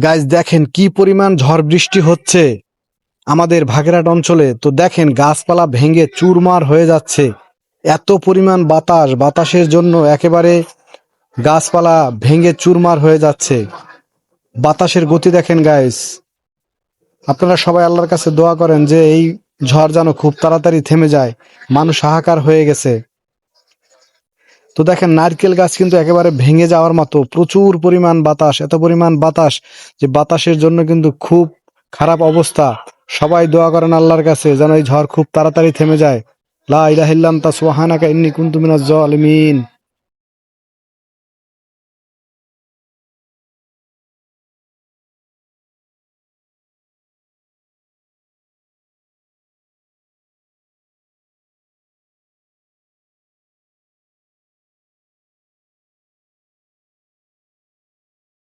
Guys দেখেন কি পরিমাণ ঝড় বৃষ্টি হচ্ছে আমাদের ভাগেরহাট অঞ্চলে। তো দেখেন গাছপালা ভেঙে চুরমার হয়ে যাচ্ছে, এত পরিমাণ বাতাসের জন্য একেবারে গাছপালা ভেঙে চুরমার হয়ে যাচ্ছে। বাতাসের গতি দেখেন গাইজ। আপনারা সবাই আল্লাহর কাছে দোয়া করেন যে এই ঝড় যেন খুব তাড়াতাড়ি থেমে যায়, মানুষ হাহাকার হয়ে গেছে। তো দেখেন নারকেল গাছ কিন্তু একেবারে ভেঙে যাওয়ার মতো, প্রচুর পরিমাণ বাতাস, এত পরিমাণ বাতাস যে বাতাসের জন্য কিন্তু খুব খারাপ অবস্থা। সবাই দোয়া করেন আল্লাহর কাছে যেন এই ঝড় খুব তাড়াতাড়ি থেমে যায়। লা ইলাহা ইল্লা আনতা সুবহানাকা ইন্নী কুনতু মিনাজ জালিমিন।